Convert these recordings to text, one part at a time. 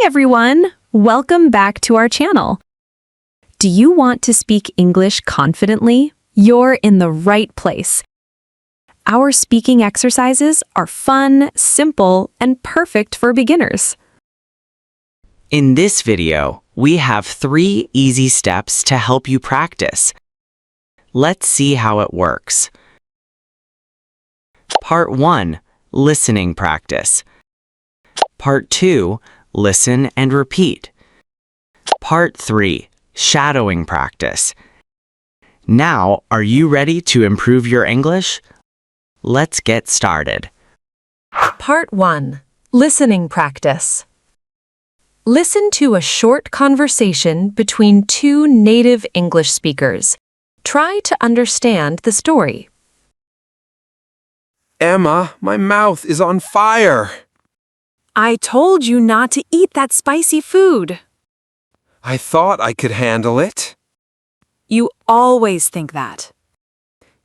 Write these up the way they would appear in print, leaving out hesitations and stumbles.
everyone! Welcome back to our channel. Do you want to speak English confidently? You're in the right place. Our speaking exercises are fun, simple, and perfect for beginners. In this video, we have 3 easy steps to help you practice. Let's see how it works. Part 1. Listening practice. Part 2. Listen and repeat. Part 3. Shadowing practice. Now, are you ready to improve your English? Let's get started. Part 1. Listening practice. Listen to a short conversation between 2 native English speakers. Try to understand the story. Emma, my mouth is on fire. I told you not to eat that spicy food. I thought I could handle it. You always think that.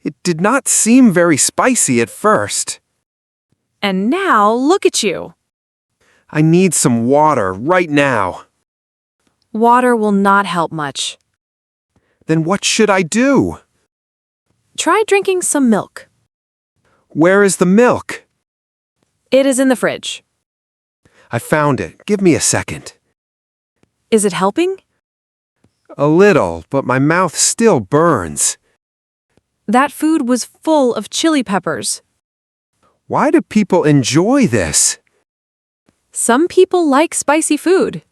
It did not seem very spicy at first. And now look at you. I need some water right now. Water will not help much. Then what should I do? Try drinking some milk. Where is the milk? It is in the fridge. I found it. Give me a second. Is it helping? A little, but my mouth still burns. That food was full of chili peppers. Why do people enjoy this? Some people like spicy food.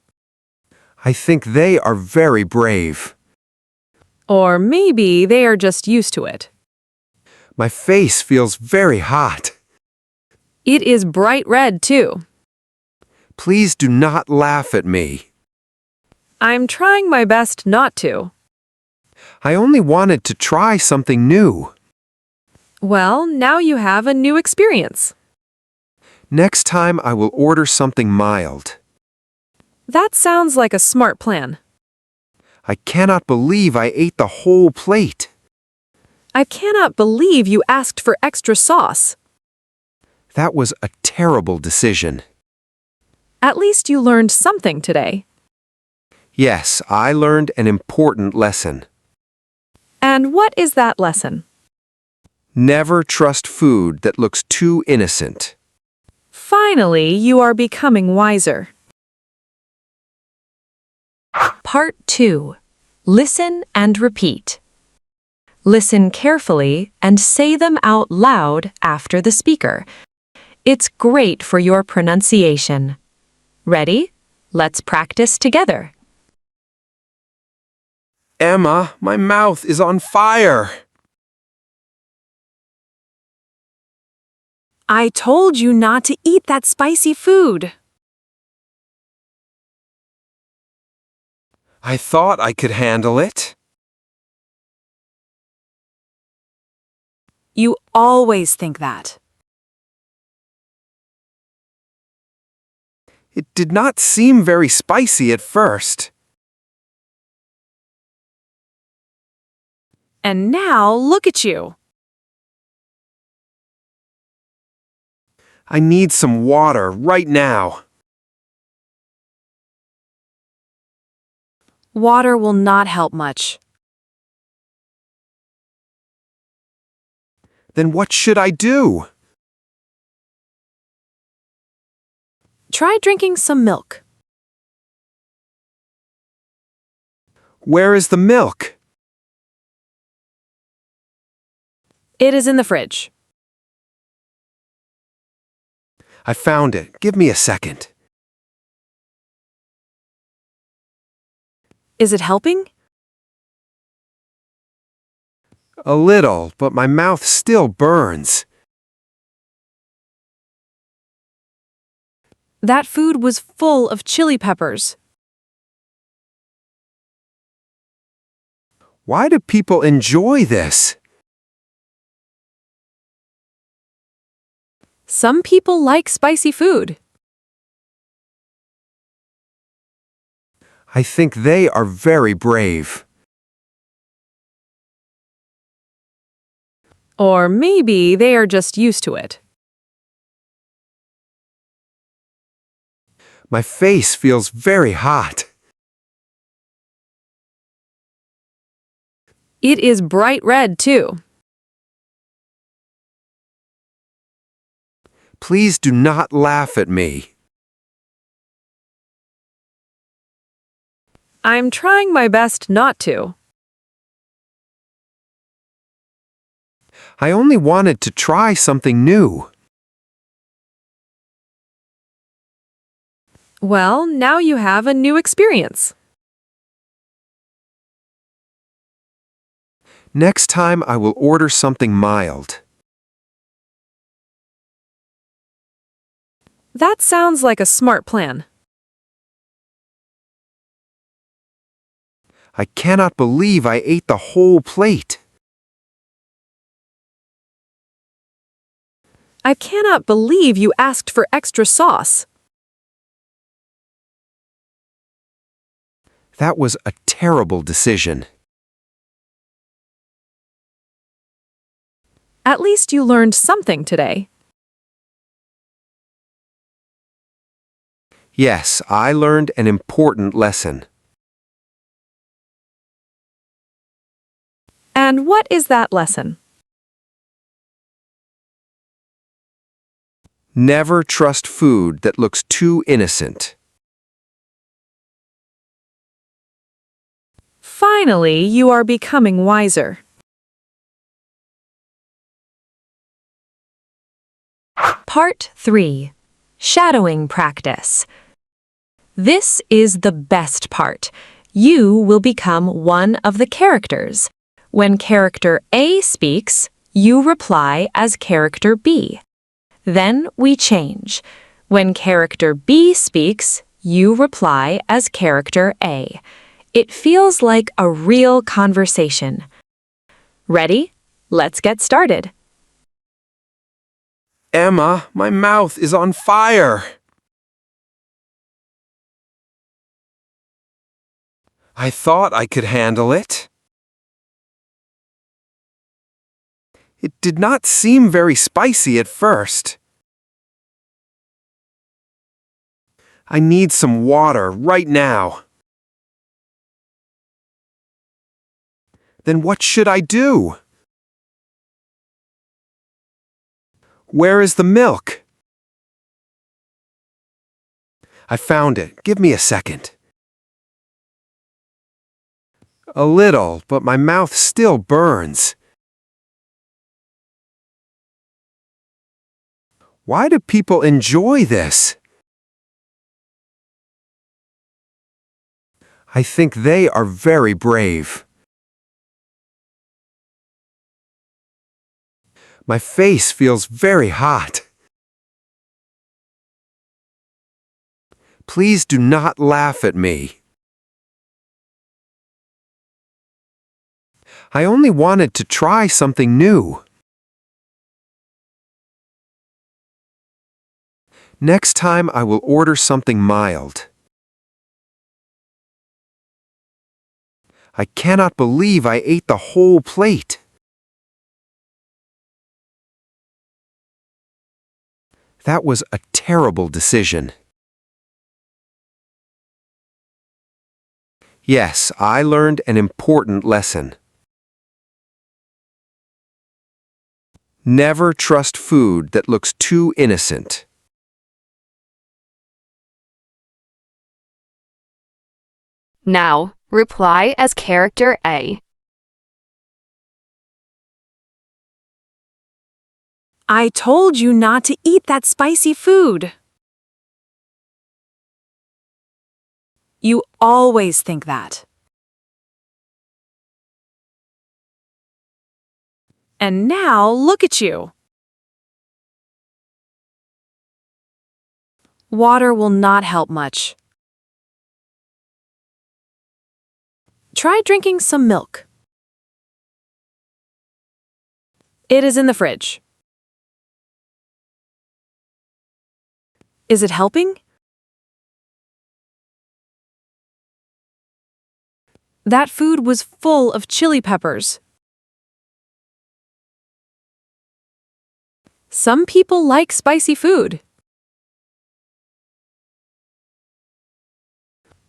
I think they are very brave. Or maybe they are just used to it. My face feels very hot. It is bright red, too. Please do not laugh at me. I'm trying my best not to. I only wanted to try something new. Well, now you have a new experience. Next time I will order something mild. That sounds like a smart plan. I cannot believe I ate the whole plate. I cannot believe you asked for extra sauce. That was a terrible decision. At least you learned something today. Yes, I learned an important lesson. And what is that lesson? Never trust food that looks too innocent. Finally, you are becoming wiser. Part 2. Listen and repeat. Listen carefully and say them out loud after the speaker. It's great for your pronunciation. Ready? Let's practice together. Emma, my mouth is on fire. I told you not to eat that spicy food. I thought I could handle it. You always think that. It did not seem very spicy at first. And now look at you. I need some water right now. Water will not help much. Then what should I do? Try drinking some milk. Where is the milk? It is in the fridge. I found it. Give me a second. Is it helping? A little, but my mouth still burns. That food was full of chili peppers. Why do people enjoy this? Some people like spicy food. I think they are very brave. Or maybe they are just used to it. My face feels very hot. It is bright red, too. Please do not laugh at me. I'm trying my best not to. I only wanted to try something new. Well, now you have a new experience. Next time I will order something mild. That sounds like a smart plan. I cannot believe I ate the whole plate. I cannot believe you asked for extra sauce. That was a terrible decision. At least you learned something today. Yes, I learned an important lesson. And what is that lesson? Never trust food that looks too innocent. Finally, you are becoming wiser. Part 3. Shadowing Practice. This is the best part. You will become one of the characters. When character A speaks, you reply as character B. Then we change. When character B speaks, you reply as character A. It feels like a real conversation. Ready? Let's get started. Emma, my mouth is on fire. I thought I could handle it. It did not seem very spicy at first. I need some water right now. Then what should I do? Where is the milk? I found it. Give me a second. A little, but my mouth still burns. Why do people enjoy this? I think they are very brave. My face feels very hot. Please do not laugh at me. I only wanted to try something new. Next time I will order something mild. I cannot believe I ate the whole plate. That was a terrible decision. Yes, I learned an important lesson. Never trust food that looks too innocent. Now, reply as character A. I told you not to eat that spicy food. You always think that. And now look at you. Water will not help much. Try drinking some milk. It is in the fridge. Is it helping? That food was full of chili peppers. Some people like spicy food.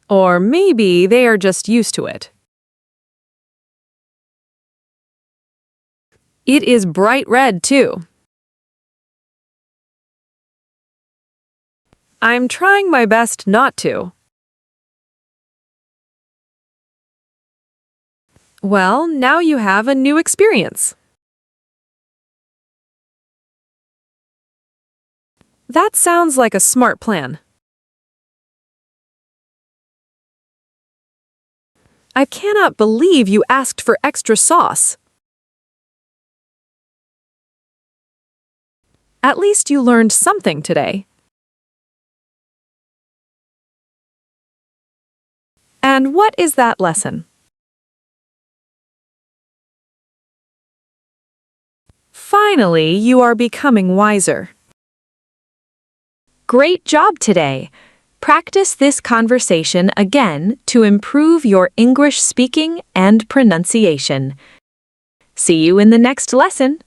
Or maybe they are just used to it. It is bright red, too. I'm trying my best not to. Well, now you have a new experience. That sounds like a smart plan. I cannot believe you asked for extra sauce. At least you learned something today. And what is that lesson? Finally, you are becoming wiser. Great job today! Practice this conversation again to improve your English speaking and pronunciation. See you in the next lesson.